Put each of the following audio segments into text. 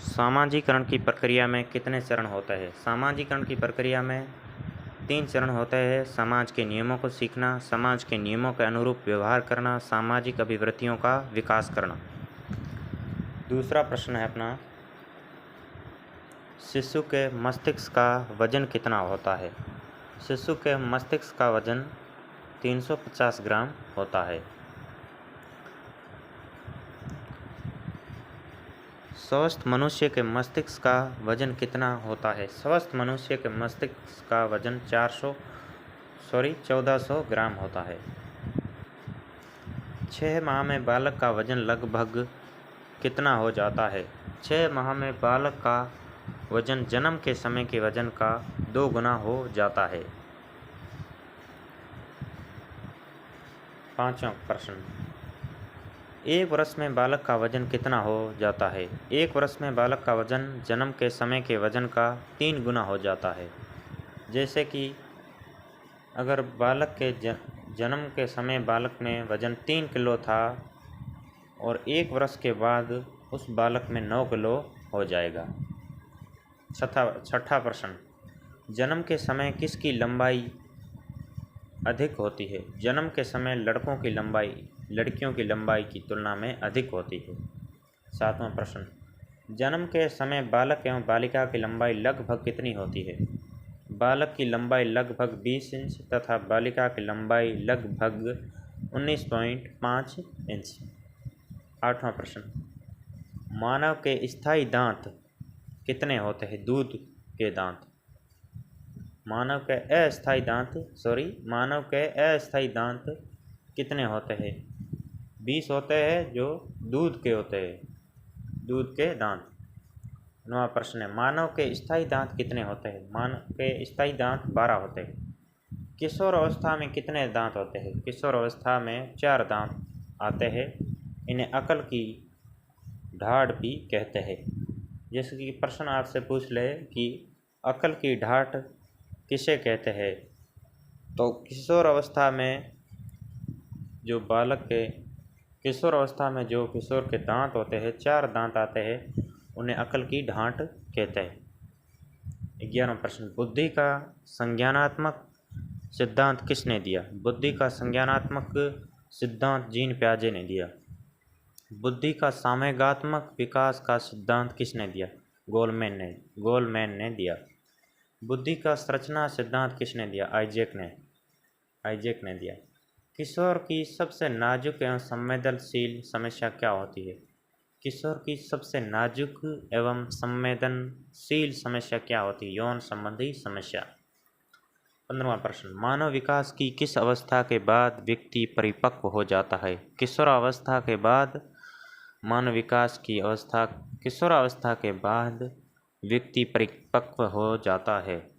सामाजिकरण की प्रक्रिया में कितने चरण होते हैं? सामाजिकरण की प्रक्रिया में 3 चरण होते हैं। समाज के नियमों को सीखना, समाज के नियमों के अनुरूप व्यवहार करना, सामाजिक अभिवृत्तियों का विकास करना। दूसरा प्रश्न है अपना, शिशु के मस्तिष्क का वजन कितना होता है? शिशु के मस्तिष्क का वजन 350 ग्राम होता है। स्वस्थ मनुष्य के मस्तिष्क का वजन कितना होता है? स्वस्थ मनुष्य के मस्तिष्क का वजन 1400 ग्राम होता है। 6 माह में बालक का वजन लगभग कितना हो जाता है? 6 माह में बालक का वजन जन्म के समय के वजन का 2 गुना हो जाता है। 5वां प्रश्न, 1 वर्ष में बालक का वजन कितना हो जाता है? 1 वर्ष में बालक का वजन जन्म के समय के वजन का 3 गुना हो जाता है। जैसे कि अगर बालक के जन्म के समय बालक में वजन 3 किलो था और 1 वर्ष के बाद उस बालक में 9 किलो हो जाएगा। छठा प्रश्न, जन्म के समय किसकी लंबाई अधिक होती है? जन्म के समय लड़कों की लंबाई लड़कियों की लंबाई की तुलना में अधिक होती है। 7वां प्रश्न, जन्म के समय बालक एवं बालिका की लंबाई लगभग कितनी होती है? बालक की लंबाई लगभग 20 इंच तथा बालिका की लंबाई लगभग 19.5 इंच। 8वां प्रश्न, मानव के स्थायी दांत कितने होते हैं? दूध के दांत। मानव के अस्थायी दांत कितने होते हैं? 20 होते हैं जो दूध के होते हैं, दूध के दांत। 9वां प्रश्न है, मानव के स्थायी दांत कितने होते हैं? मानव के स्थायी दांत 12 होते हैं। किशोर अवस्था में कितने दांत होते हैं? किशोर अवस्था में 4 दांत आते हैं। इन्हें अकल की ढाढ़ भी कहते हैं। जैसे कि प्रश्न आपसे पूछ ले कि अकल की ढाढ़ किसे कहते हैं, तो किशोर अवस्था में जो किशोर के दांत होते हैं, 4 दांत आते हैं, उन्हें अकल की ढाढ़ कहते हैं। 11वां प्रश्न, बुद्धि का संज्ञानात्मक सिद्धांत किसने दिया? बुद्धि का संज्ञानात्मक सिद्धांत जीन पियाजे ने दिया। बुद्धि का सामयिकात्मक विकास का सिद्धांत किसने दिया? गोलमैन ने दिया। बुद्धि का संरचना सिद्धांत किसने दिया? आइजैक ने दिया। किशोर की सबसे नाजुक एवं संवेदनशील समस्या क्या होती है? किशोर की सबसे नाजुक एवं संवेदनशील समस्या क्या होती है? यौन संबंधी समस्या। 15वां प्रश्न, मानव विकास की किस अवस्था के बाद व्यक्ति परिपक्व हो जाता है? किशोरावस्था के बाद मानव विकास की अवस्था किशोरावस्था के बाद व्यक्ति परिपक्व हो जाता है।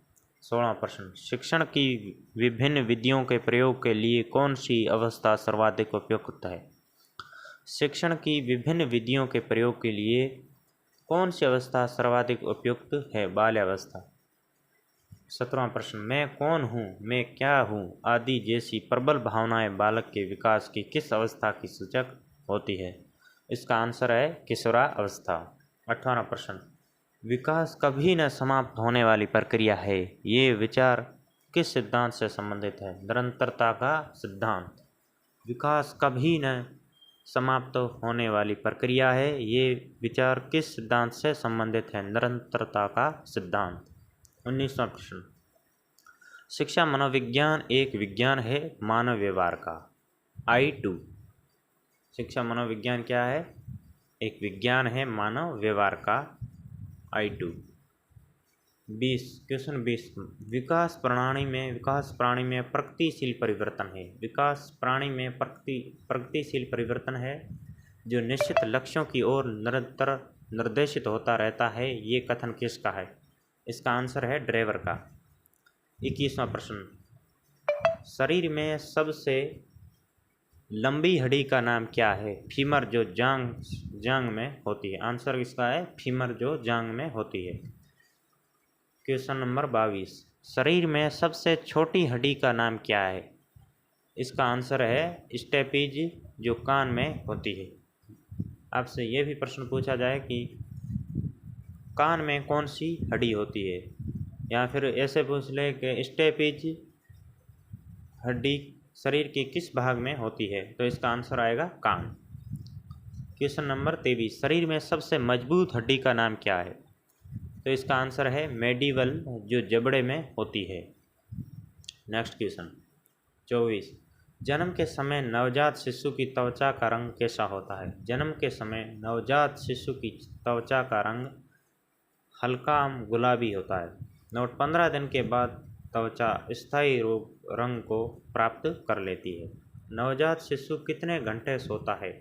16वां प्रश्न, शिक्षण की विभिन्न विधियों के प्रयोग के लिए कौन सी अवस्था सर्वाधिक उपयुक्त है? शिक्षण की विभिन्न विधियों के प्रयोग के लिए कौन सी अवस्था सर्वाधिक उपयुक्त है? बाल्यावस्था। 17वां प्रश्न, मैं कौन हूँ, मैं क्या हूँ आदि जैसी प्रबल भावनाएं बालक के विकास की किस अवस्था की सूचक होती है? इसका आंसर है किशोरावस्था। 18वां प्रश्न, विकास कभी न समाप्त होने वाली प्रक्रिया है, ये विचार किस सिद्धांत से संबंधित है? निरंतरता का सिद्धांत। विकास कभी न समाप्त होने वाली प्रक्रिया है, ये विचार किस सिद्धांत से संबंधित है? निरंतरता का सिद्धांत। 19वां प्रश्न, शिक्षा मनोविज्ञान एक विज्ञान है मानव व्यवहार का। I2, शिक्षा मनोविज्ञान क्या है? एक विज्ञान है मानव व्यवहार का। I2। 20, क्वेश्चन 20, विकास प्राणी में प्रगतिशील परिवर्तन है। विकास प्राणी में प्रगतिशील परिवर्तन है जो निश्चित लक्ष्यों की ओर निरंतर निर्देशित होता रहता है। ये कथन किसका है? इसका आंसर है ड्रेवर का। 21वां प्रश्न, शरीर में सबसे लंबी हड्डी का नाम क्या है? फीमर, जो जांग में होती है। आंसर इसका है फीमर, जो जांग में होती है। क्वेश्चन नंबर 22, शरीर में सबसे छोटी हड्डी का नाम क्या है? इसका आंसर है स्टेपीज, जो कान में होती है। आपसे ये भी प्रश्न पूछा जाए कि कान में कौन सी हड्डी होती है, या फिर ऐसे पूछ ले कि स्टेपिज हड्डी शरीर के किस भाग में होती है, तो इसका आंसर आएगा कान। क्वेश्चन नंबर 23, शरीर में सबसे मजबूत हड्डी का नाम क्या है, तो इसका आंसर है मेडिवल, जो जबड़े में होती है। नेक्स्ट क्वेश्चन 24, जन्म के समय नवजात शिशु की त्वचा का रंग कैसा होता है। जन्म के समय नवजात शिशु की त्वचा का रंग हल्का गुलाबी होता है। नोट, 15 दिन के बाद त्वचा स्थायी रंग को प्राप्त कर लेती है। नवजात शिशु कितने घंटे सोता है।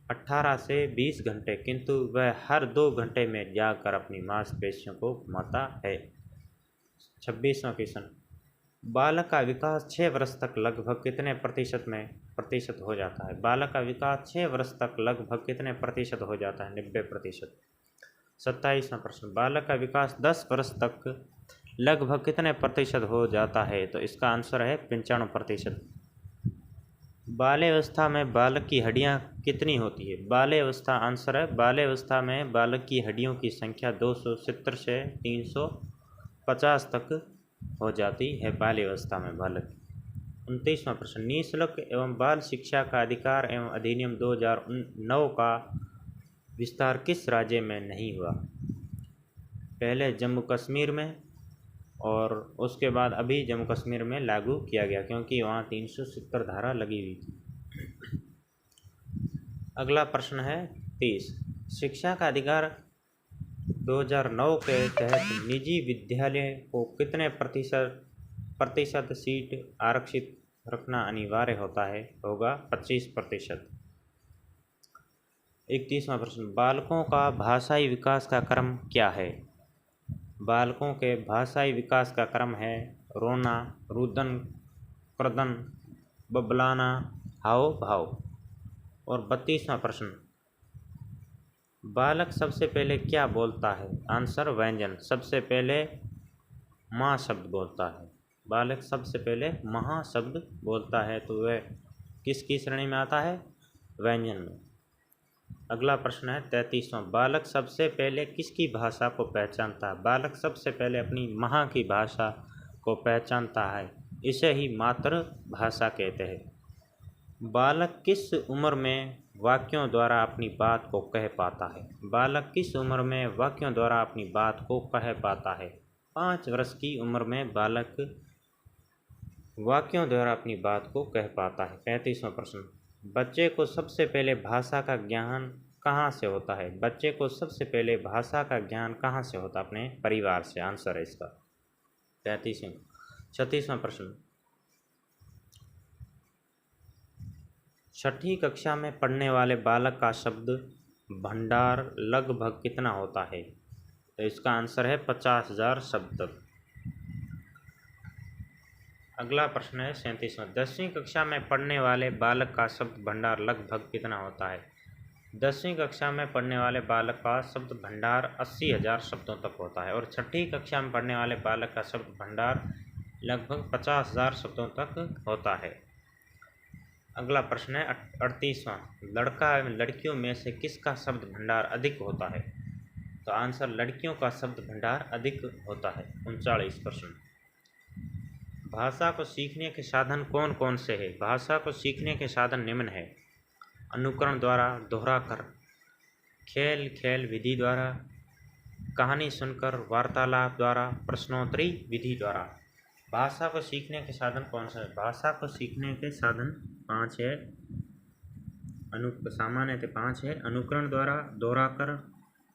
18 से 20 घंटे, किंतु वह हर 2 घंटे में जागकर अपनी मांसपेशियों को घुमाता है। 26वां क्वेश्चन, बालक का विकास 6 वर्ष तक लगभग कितने प्रतिशत हो जाता है। बालक का विकास 6 वर्ष तक लगभग कितने प्रतिशत हो जाता है। 90%। 27वां प्रश्न, बालक का विकास 10 वर्ष तक लगभग कितने प्रतिशत हो जाता है, तो इसका आंसर है 95%। बाल्यावस्था में बालक की हड्डियां कितनी होती है। बाल्यावस्था, आंसर है बाल्यावस्था में बालक की हड्डियों की संख्या 270 से 350 तक हो जाती है बाल्यावस्था में बालक। 29वां प्रश्न, निःशुल्क एवं बाल शिक्षा का अधिकार एवं अधिनियम 2009 का विस्तार किस राज्य में नहीं हुआ। पहले जम्मू कश्मीर में, और उसके बाद अभी जम्मू कश्मीर में लागू किया गया, क्योंकि वहाँ 370 धारा लगी हुई थी। अगला प्रश्न है 30, शिक्षा का अधिकार 2009 के तहत निजी विद्यालय को कितने प्रतिशत सीट आरक्षित रखना अनिवार्य होगा 25%। 31वां प्रश्न, बालकों का भाषाई विकास का क्रम क्या है। बालकों के भाषाई विकास का क्रम है रोना, रुदन, क्रदन, बबलाना, हाव भाव। और 32वां प्रश्न, बालक सबसे पहले क्या बोलता है। आंसर व्यंजन, सबसे पहले माँ शब्द बोलता है। बालक सबसे पहले महा शब्द बोलता है, तो वह किसकी श्रेणी में आता है, व्यंजन में। अगला प्रश्न है 33वां, बालक सबसे पहले किसकी भाषा को पहचानता है। बालक सबसे पहले अपनी माँ की भाषा को पहचानता है, इसे ही मातृभाषा कहते हैं। बालक किस उम्र में वाक्यों द्वारा अपनी बात को कह पाता है। बालक किस उम्र में वाक्यों द्वारा अपनी बात को कह पाता है। 5 वर्ष की उम्र में बालक वाक्यों द्वारा अपनी बात को कह पाता है। 35वां प्रश्न, बच्चे को सबसे पहले भाषा का ज्ञान कहाँ से होता है। बच्चे को सबसे पहले भाषा का ज्ञान कहाँ से होता है, अपने परिवार से। आंसर है इसका 36वां। 36वां प्रश्न, 6ठी कक्षा में पढ़ने वाले बालक का शब्द भंडार लगभग कितना होता है, तो इसका आंसर है 50,000 शब्द तक। अगला प्रश्न है 37वां, 10वीं कक्षा में पढ़ने वाले बालक का शब्द भंडार लगभग कितना होता है। 10वीं कक्षा में पढ़ने वाले बालक का शब्द भंडार 80,000 शब्दों तक होता है, और 6ठी कक्षा में पढ़ने वाले बालक का शब्द भंडार लगभग 50,000 शब्दों तक होता है। अगला प्रश्न है 38वां, लड़का एवं लड़कियों में से किसका शब्द भंडार अधिक होता है, तो आंसर लड़कियों का शब्द भंडार अधिक होता है। 39 प्रश्न, भाषा को सीखने के साधन कौन कौन से हैं। भाषा को सीखने के साधन निम्न है, अनुकरण द्वारा, दोहरा कर, खेल विधि द्वारा, कहानी सुनकर, वार्तालाप द्वारा, प्रश्नोत्तरी विधि द्वारा। भाषा को सीखने के साधन कौन से हैं। भाषा को सीखने के साधन 5 है, सामान्य 5 है, अनुकरण द्वारा, दोहरा कर,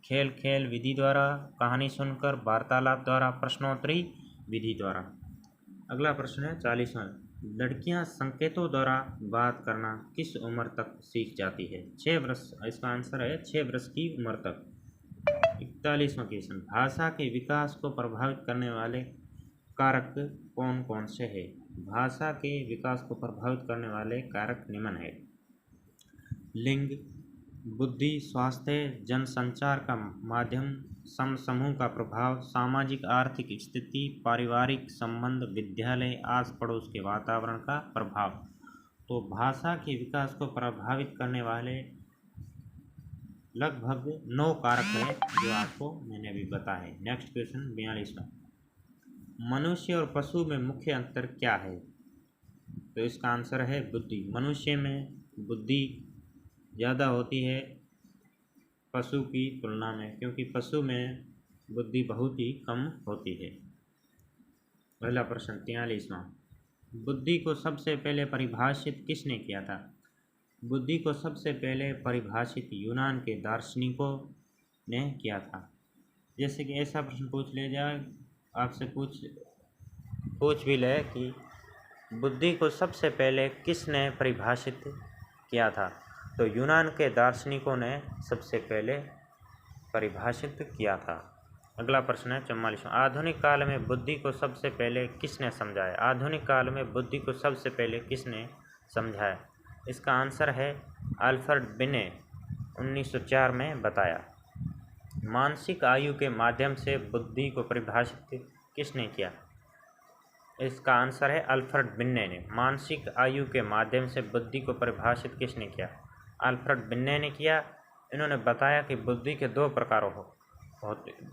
खेल विधि द्वारा, कहानी सुनकर, वार्तालाप द्वारा, प्रश्नोत्तरी विधि द्वारा। अगला प्रश्न है 40वां, लड़कियां संकेतों द्वारा बात करना किस उम्र तक सीख जाती है। 6 वर्ष, इसका आंसर है 6 वर्ष की उम्र तक। 41वां क्वेश्चन, भाषा के विकास को प्रभावित करने वाले कारक कौन कौन से हैं। भाषा के विकास को प्रभावित करने वाले कारक निम्न है, लिंग, बुद्धि, स्वास्थ्य, जनसंचार का माध्यम, समूह का प्रभाव, सामाजिक आर्थिक स्थिति, पारिवारिक संबंध, विद्यालय, आस पड़ोस के वातावरण का प्रभाव। तो भाषा के विकास को प्रभावित करने वाले लगभग 9 कारक है जो आपको मैंने अभी बताया है। नेक्स्ट क्वेश्चन 42वां, मनुष्य और पशु में मुख्य अंतर क्या है? तो इसका आंसर है बुद्धि। मनुष्य में बुद्धि ज़्यादा होती है पशु की तुलना में, क्योंकि पशु में बुद्धि बहुत ही कम होती है। पहला प्रश्न 43वां, बुद्धि को सबसे पहले परिभाषित किसने किया था? बुद्धि को सबसे पहले परिभाषित यूनान के दार्शनिकों ने किया था। जैसे कि ऐसा प्रश्न पूछ लिया जाए, आपसे पूछ भी ले कि बुद्धि को सबसे पहले किसने परिभाषित किया था, तो यूनान के दार्शनिकों ने सबसे पहले परिभाषित किया था। अगला प्रश्न है 44वां, आधुनिक काल में बुद्धि को सबसे पहले किसने समझाया? आधुनिक काल में बुद्धि को सबसे पहले किसने समझाया? इसका आंसर है अल्फ्रेड बिने 1904 में बताया। मानसिक आयु के माध्यम से बुद्धि को परिभाषित किसने किया? इसका आंसर है अल्फ्रेड बिने ने। मानसिक आयु के माध्यम से बुद्धि को परिभाषित किसने किया? अल्फ्रेड बिने ने किया। इन्होंने बताया कि बुद्धि के दो प्रकार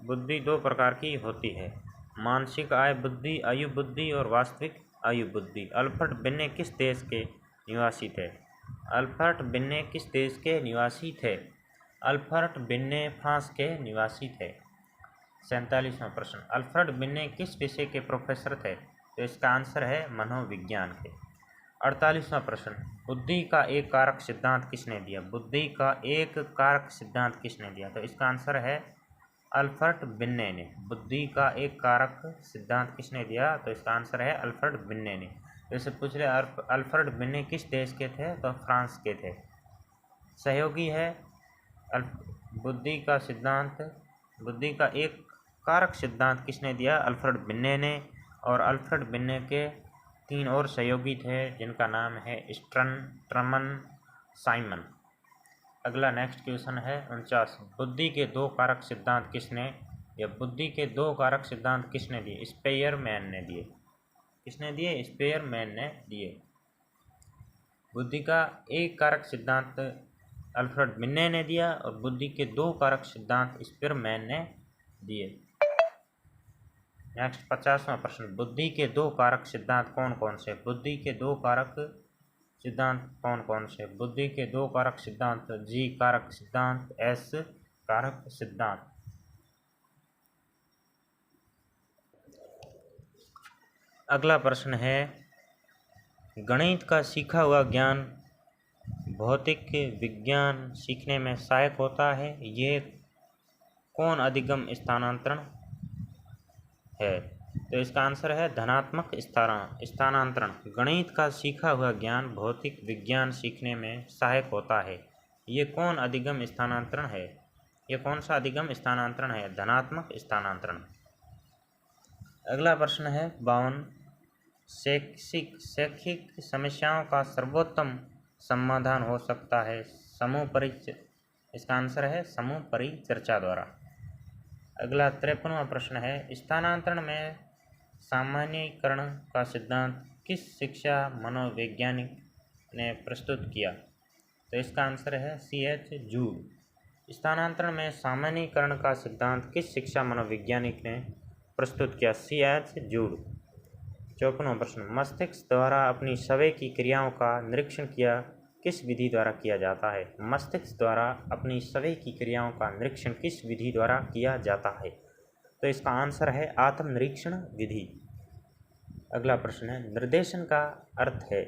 बुद्धि दो प्रकार की होती है, मानसिक आयु बुद्धि और वास्तविक आयु बुद्धि। अल्फ्रेड बिने किस देश के निवासी थे? अल्फ्रेड बिने किस देश के निवासी थे? अल्फ्रेड बिने फ्रांस के निवासी थे। 47वां प्रश्न, अल्फ्रेड बिने किस विषय के प्रोफेसर थे? तो इसका आंसर है मनोविज्ञान के। 48वां प्रश्न, बुद्धि का एक कारक सिद्धांत किसने दिया? बुद्धि का एक कारक सिद्धांत किसने दिया? तो इसका आंसर है अल्फ्रेड बिने ने। बुद्धि का एक कारक सिद्धांत किसने दिया? तो इसका आंसर है अल्फ्रेड बिने ने। जैसे पूछ रहे अल्फ्रेड बिने किस देश के थे? तो फ्रांस के थे। सहयोगी है बुद्धि का एक कारक सिद्धांत किसने दिया? अल्फ्रेड बिने ने। और अल्फ्रेड बिने के 3 और सहयोगी थे जिनका नाम है स्टर्न, ट्रमन, साइमन। अगला नेक्स्ट क्वेश्चन है 49, बुद्धि के दो कारक सिद्धांत किसने या बुद्धि के दो कारक सिद्धांत किसने दिए? स्पेयरमैन ने दिए। किसने दिए? स्पेयरमैन ने दिए। बुद्धि का एक कारक सिद्धांत अल्फ्रेड बिने ने दिया और बुद्धि के दो कारक सिद्धांत स्पेयरमैन ने दिए। नेक्स्ट 50वां प्रश्न, बुद्धि के दो कारक सिद्धांत कौन कौन से? बुद्धि के दो कारक सिद्धांत कौन कौन से? बुद्धि के दो कारक सिद्धांत, जी कारक सिद्धांत, एस कारक सिद्धांत। अगला प्रश्न है, गणित का सीखा हुआ ज्ञान भौतिक विज्ञान सीखने में सहायक होता है, ये कौन अधिगम स्थानांतरण है? तो इसका आंसर है धनात्मक स्थानांतरण। गणित का सीखा हुआ ज्ञान भौतिक विज्ञान सीखने में सहायक होता है, ये कौन अधिगम स्थानांतरण है? ये कौन सा अधिगम स्थानांतरण है? धनात्मक स्थानांतरण। अगला प्रश्न है 52, शैक्षिक समस्याओं का सर्वोत्तम समाधान हो सकता है समूह परिचर्चा। इसका आंसर है समूह परिचर्चा द्वारा। अगला 53वां प्रश्न है, स्थानांतरण में सामान्यीकरण का सिद्धांत किस शिक्षा मनोवैज्ञानिक ने प्रस्तुत किया? तो इसका आंसर है C.H. जूड। स्थानांतरण में सामान्यीकरण का सिद्धांत किस शिक्षा मनोवैज्ञानिक ने प्रस्तुत किया? C.H. जूड। 54वां प्रश्न, मस्तिष्क द्वारा अपनी स्वयं की क्रियाओं का निरीक्षण किस विधि द्वारा किया जाता है? मस्तिष्क द्वारा अपनी स्वयं की क्रियाओं का निरीक्षण किस विधि द्वारा किया जाता है? तो इसका आंसर है आत्मनिरीक्षण विधि। अगला प्रश्न है, निर्देशन का अर्थ है?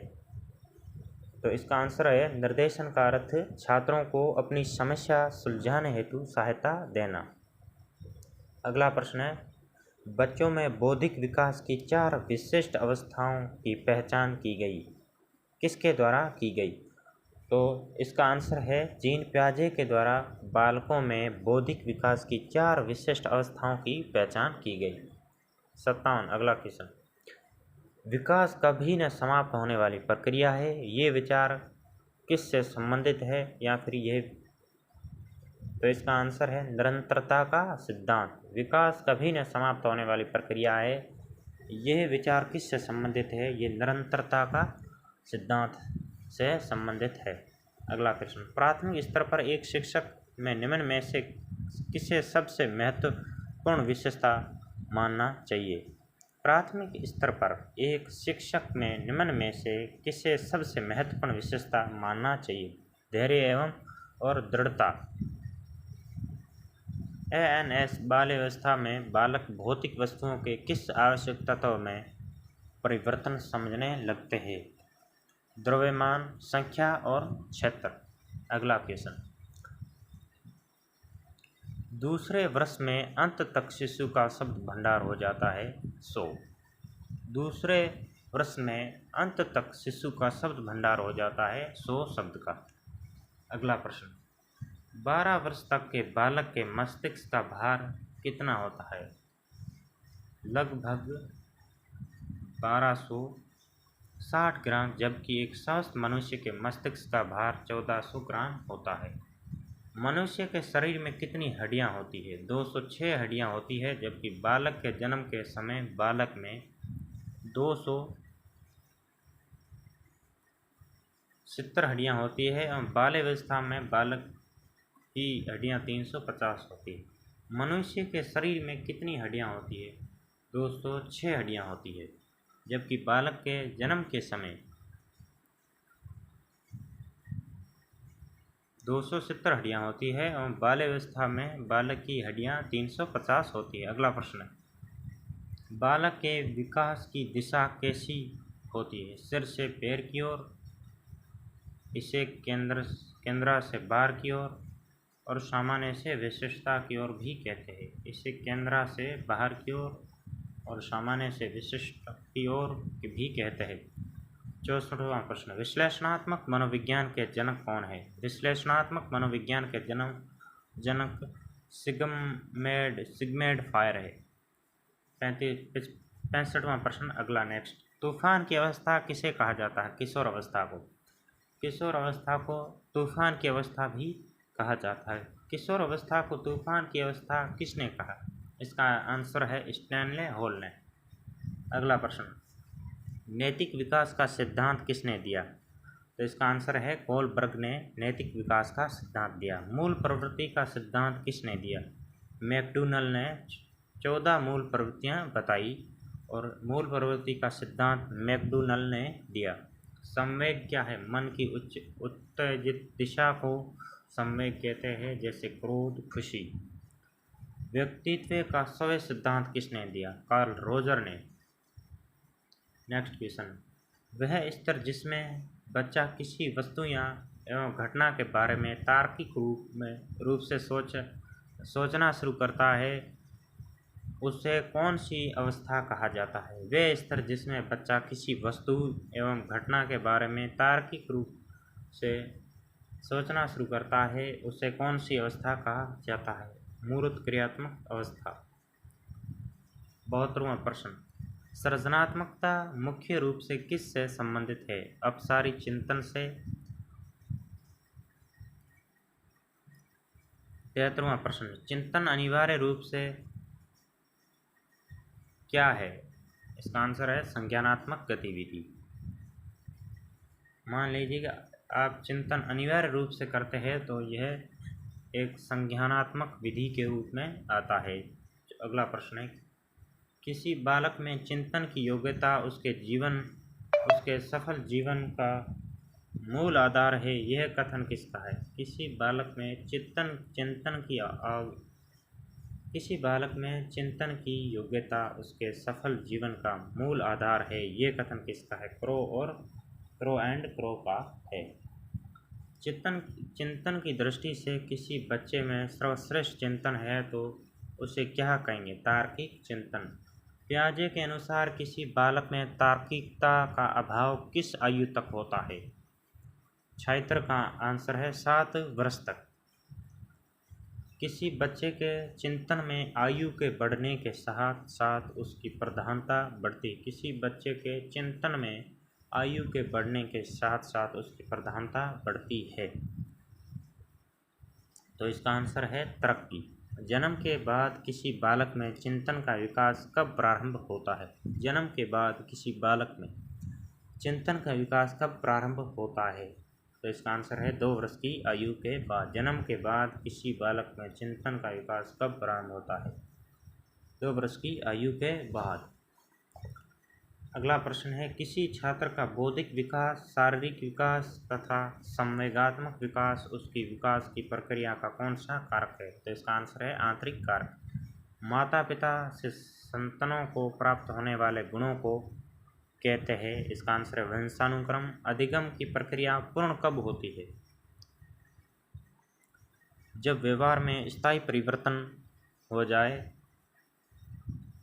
तो इसका आंसर है निर्देशन का अर्थ छात्रों को अपनी समस्या सुलझाने हेतु सहायता देना। अगला प्रश्न है, बच्चों में बौद्धिक विकास की 4 विशिष्ट अवस्थाओं की पहचान की गई, किसके द्वारा की गई? तो इसका आंसर है जीन पियाजे के द्वारा बालकों में बौद्धिक विकास की 4 विशिष्ट अवस्थाओं की पहचान की गई। 57, अगला क्वेश्चन, विकास कभी न समाप्त होने वाली प्रक्रिया है, ये विचार किससे संबंधित है या फिर यह? तो इसका आंसर है निरंतरता का सिद्धांत। विकास कभी न समाप्त होने वाली प्रक्रिया है, यह विचार किससे संबंधित है? ये निरंतरता का सिद्धांत से संबंधित है। अगला प्रश्न, प्राथमिक स्तर पर एक शिक्षक में निम्न में से किसे सबसे महत्वपूर्ण विशेषता मानना चाहिए? प्राथमिक स्तर पर एक शिक्षक में निम्न में से किसे सबसे महत्वपूर्ण विशेषता मानना चाहिए? धैर्य एवं और दृढ़ता। एएनएस बाल्यावस्था में बालक भौतिक वस्तुओं के किस आवश्यक तत्व में परिवर्तन समझने लगते हैं? द्रव्यमान, संख्या और क्षेत्र। अगला क्वेश्चन। दूसरे वर्ष में अंत तक शिशु का शब्द भंडार हो जाता है 100। दूसरे वर्ष में अंत तक शिशु का शब्द भंडार हो जाता है 100 शब्द का। अगला प्रश्न। 12 वर्ष तक के बालक के मस्तिष्क का भार कितना होता है? लगभग 1260 ग्राम, जबकि एक स्वस्थ मनुष्य के मस्तिष्क का भार 1400 ग्राम होता है। मनुष्य के शरीर में कितनी हड्डियां होती है? 206 हड्डियां होती है, जबकि बालक के जन्म के समय बालक में 270 हड्डियां होती है और बाल्यावस्था में बालक की हड्डियां 350 होती है। मनुष्य के शरीर में कितनी हड्डियां होती है? 206 हड्डियां होती है, जबकि बालक के जन्म के समय 270 हड्डियां होती है और बाल्यावस्था में बालक की हड्डियां 350 होती है। अगला प्रश्न है। बालक के विकास की दिशा कैसी होती है? सिर से पैर की ओर, इसे केंद्र से बाहर की ओर और सामान्य से विशिष्टता की ओर भी कहते हैं। इसे केंद्र से बाहर की ओर और सामान्य से विशिष्ट की ओर भी कहते हैं। 64वां प्रश्न। विश्लेषणात्मक मनोविज्ञान के जनक कौन है? विश्लेषणात्मक मनोविज्ञान के जनक सिगमेंड फायर है। 65वां प्रश्न। अगला नेक्स्ट। तूफान की अवस्था किसे कहा जाता है? किशोर अवस्था को। किशोर अवस्था को तूफान की अवस्था भी कहा जाता है। किशोर अवस्था को तूफान की अवस्था किसने कहा? इसका आंसर है स्टैनले हॉल ने। अगला प्रश्न। नैतिक विकास का सिद्धांत किसने दिया? तो इसका आंसर है कोलबर्ग ने नैतिक विकास का सिद्धांत दिया। मूल प्रवृत्ति का सिद्धांत किसने दिया? मैकडोनल ने 14 मूल प्रवृत्तियां बताई और मूल प्रवृत्ति का सिद्धांत मैकडोनल ने दिया। संवेग क्या है? मन की उत्तेजित दिशा को संवेग कहते हैं, जैसे क्रोध, खुशी। व्यक्तित्व का स्वयं सिद्धांत किसने दिया? कार्ल रोजर ने। Next question. वह स्तर जिसमें बच्चा किसी वस्तु या एवं घटना के बारे में तार्किक रूप से सोचना शुरू करता है, उसे कौन सी अवस्था कहा जाता है? वह स्तर जिसमें बच्चा किसी वस्तु एवं घटना के बारे में तार्किक रूप से सोचना शुरू करता है, उसे कौन सी अवस्था कहा जाता है? मूर्त क्रियात्मक अवस्था। 72वां प्रश्न। सृजनात्मकता मुख्य रूप से किस से संबंधित है? अपसारी चिंतन से। 73वां प्रश्न। चिंतन अनिवार्य रूप से क्या है? इसका आंसर है संज्ञानात्मक गतिविधि। मान लीजिए आप चिंतन अनिवार्य रूप से करते हैं तो यह एक संज्ञानात्मक विधि के रूप में आता है। अगला प्रश्न है। किसी बालक में चिंतन की योग्यता उसके सफल जीवन का मूल आधार है, यह कथन किसका है? किसी बालक में चिंतन की योग्यता उसके सफल जीवन का मूल आधार है, यह कथन किसका है? क्रो एंड क्रो का है। चिंतन की दृष्टि से किसी बच्चे में सर्वश्रेष्ठ चिंतन है तो उसे क्या कहेंगे? तार्किक चिंतन। पियाजे के अनुसार किसी बालक में तार्किकता का अभाव किस आयु तक होता है? छात्र का आंसर है 7 वर्ष तक। किसी बच्चे के चिंतन में आयु के बढ़ने के साथ साथ उसकी प्रधानता बढ़ती। किसी बच्चे के चिंतन में आयु के बढ़ने के साथ साथ उसकी प्रधानता बढ़ती है, तो इसका आंसर है तरक्की। जन्म के बाद किसी बालक में चिंतन का विकास कब प्रारंभ होता है? जन्म के बाद किसी बालक में चिंतन का विकास कब प्रारंभ होता है? तो इसका आंसर है 2 वर्ष की आयु के बाद। जन्म के बाद किसी बालक में चिंतन का विकास कब प्रारंभ होता है? 2 वर्ष की आयु के बाद। अगला प्रश्न है, किसी छात्र का बौद्धिक विकास, शारीरिक विकास तथा संवेगात्मक विकास उसकी विकास की प्रक्रिया का कौन सा कारक है? तो इसका आंसर है आंतरिक कारक। माता पिता से संतानों को प्राप्त होने वाले गुणों को कहते हैं? इसका आंसर है वंशानुक्रम। अधिगम की प्रक्रिया पूर्ण कब होती है? जब व्यवहार में स्थायी परिवर्तन हो जाए।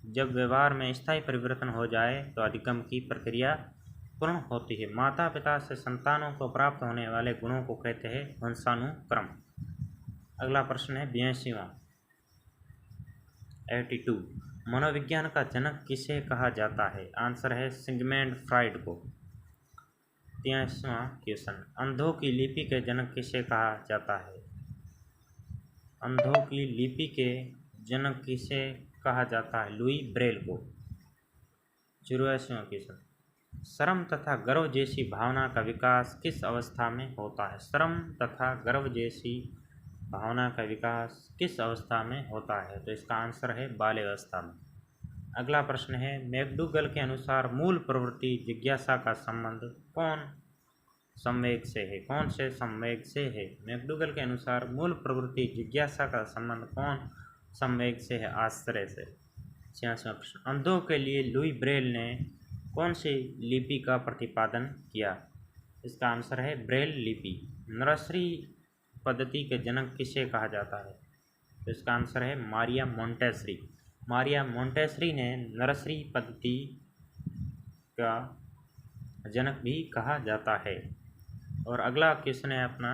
जब व्यवहार में स्थायी परिवर्तन हो जाए तो अधिगम की प्रक्रिया पूर्ण होती है। माता पिता से संतानों को प्राप्त होने वाले गुणों को कहते हैं वंशानुक्रम। अगला प्रश्न है 82वां, 82। मनोविज्ञान का जनक किसे कहा जाता है? आंसर है सिगमंड फ्राइड को। 83वां क्वेश्चन, अंधों की लिपि के जनक किसे कहा जाता है? अंधों की लिपि के जनक किसे कहा जाता है? लुई ब्रेल को। 84वां क्वेश्चन, शर्म तथा गर्व जैसी भावना का विकास किस अवस्था में होता है? शर्म तथा गर्व जैसी भावना का विकास किस अवस्था में होता है? तो इसका आंसर है बाल्यावस्था में। अगला प्रश्न है, मैकडूगल के अनुसार मूल प्रवृत्ति जिज्ञासा का संबंध कौन संवेग से है? कौन से संवेग से है? मैकडूगल के अनुसार मूल प्रवृत्ति जिज्ञासा का संबंध कौन संवेग से है? आश्चर्य से। 86वां प्रश्न, अंधों के लिए लुई ब्रेल ने कौन सी लिपि का प्रतिपादन किया? इसका आंसर है ब्रेल लिपि। नर्सरी पद्धति के जनक किसे कहा जाता है? तो इसका आंसर है मारिया मोंटेसरी। मारिया मोंटेसरी ने नर्सरी पद्धति का जनक भी कहा जाता है। और अगला क्वेश्चन है अपना,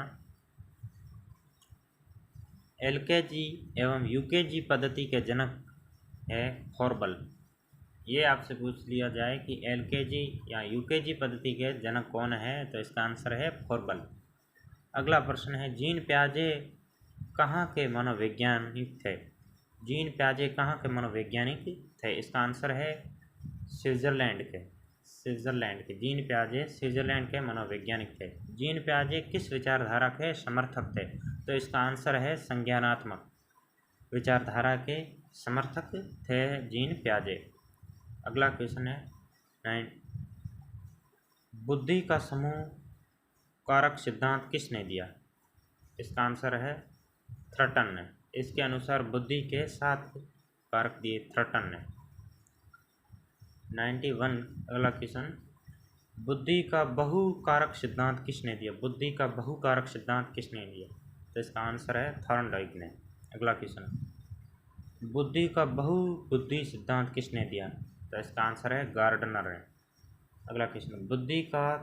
एलकेजी एवं यूकेजी पद्धति के जनक है फॉर्बल। ये आपसे पूछ लिया जाए कि एलकेजी या यूकेजी पद्धति के जनक कौन है? तो इसका आंसर है फॉर्बल। अगला प्रश्न है, जीन पियाजे कहाँ के मनोवैज्ञानिक थे? जीन पियाजे कहाँ के मनोवैज्ञानिक थे? इसका आंसर है स्विट्जरलैंड के। जीन पियाजे स्विट्जरलैंड के मनोवैज्ञानिक थे। जीन पियाजे किस विचारधारा के समर्थक थे? तो इसका आंसर है संज्ञानात्मक विचारधारा के समर्थक थे जीन पियाजे। अगला क्वेश्चन है 9, बुद्धि का समूह कारक सिद्धांत किसने दिया? इसका आंसर है थर्टन ने। इसके अनुसार बुद्धि के 7 कारक दिए थर्टन ने। 91 अगला क्वेश्चन, बुद्धि का बहुकारक सिद्धांत किसने दिया? बुद्धि का बहुकारक सिद्धांत किसने दिया? तो इसका आंसर है थॉर्नडाइक ने। अगला क्वेश्चन, बुद्धि का बहुबुद्धि सिद्धांत किसने दिया? तो इसका आंसर है गार्डनर ने। अगला क्वेश्चन, बुद्धि का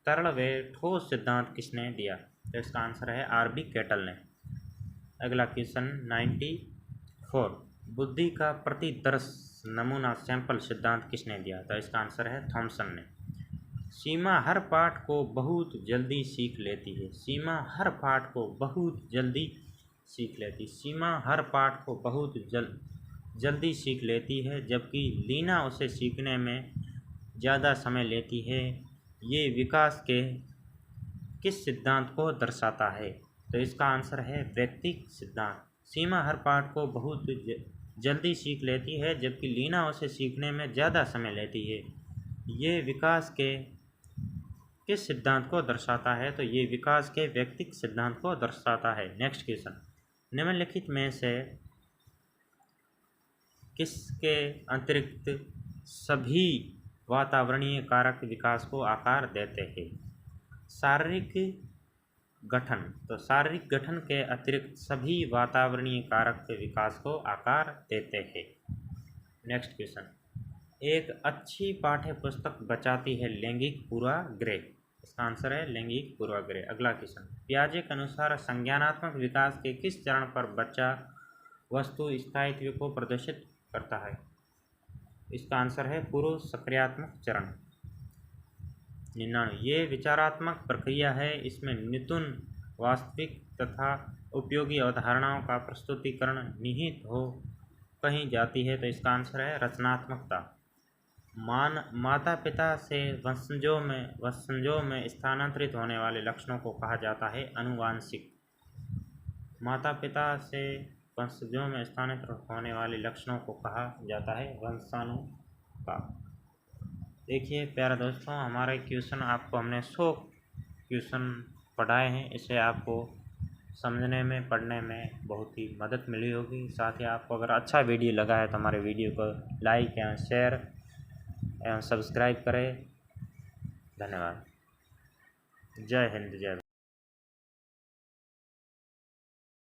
तरल व ठोस सिद्धांत किसने दिया? तो इसका आंसर है आरबी केटल ने। अगला क्वेश्चन 94, बुद्धि का प्रतिदर्श नमूना सैंपल सिद्धांत किसने दिया? तो इसका आंसर है थॉमसन ने। सीमा हर पाठ को बहुत जल्दी सीख लेती है। सीमा हर पाठ को बहुत जल्दी सीख लेती। सीमा हर पाठ को बहुत जल्दी सीख लेती है, जबकि लीना उसे सीखने में ज़्यादा समय लेती है। ये विकास के किस सिद्धांत को दर्शाता है? तो इसका आंसर है व्यक्तिक सिद्धांत। सीमा हर पाठ को बहुत जल्दी सीख लेती है, जबकि लीना उसे सीखने में ज़्यादा समय लेती है। ये विकास के किस सिद्धांत को दर्शाता है? तो ये विकास के व्यक्तिक सिद्धांत को दर्शाता है। नेक्स्ट क्वेश्चन, निम्नलिखित में से किसके अतिरिक्त सभी वातावरणीय कारक विकास को आकार देते हैं? शारीरिक गठन। तो शारीरिक गठन के अतिरिक्त सभी वातावरणीय कारक विकास को आकार देते हैं। नेक्स्ट क्वेश्चन, एक अच्छी पाठ्य पुस्तक बचाती है लैंगिक पूर्वाग्रह। इसका आंसर है लैंगिक पूर्वाग्रह। अगला क्वेश्चन, पियाजे के अनुसार संज्ञानात्मक विकास के किस चरण पर बच्चा वस्तु स्थायित्व को प्रदर्शित करता है? इसका आंसर है पूर्व सक्रियात्मक चरण। 99, ये विचारात्मक प्रक्रिया है। इसमें निपुण वास्तविक तथा उपयोगी अवधारणाओं का प्रस्तुतिकरण निहित हो कही जाती है। तो इसका आंसर है रचनात्मकता। माता पिता से वंशजों में स्थानांतरित होने वाले लक्षणों को कहा जाता है आनुवांशिक। माता पिता से वंशजों में स्थानांतरित होने वाले लक्षणों को कहा जाता है वंशानुक्रम। देखिए प्यारे दोस्तों, हमारे क्वेश्चन आपको हमने 100 क्वेश्चन पढ़ाए हैं। इससे आपको समझने में, पढ़ने में बहुत ही मदद मिली होगी। साथ ही आपको अगर अच्छा वीडियो लगा है तो हमारे वीडियो को लाइक एवं शेयर एवं सब्सक्राइब करें। धन्यवाद। जय हिंद, जय भारत।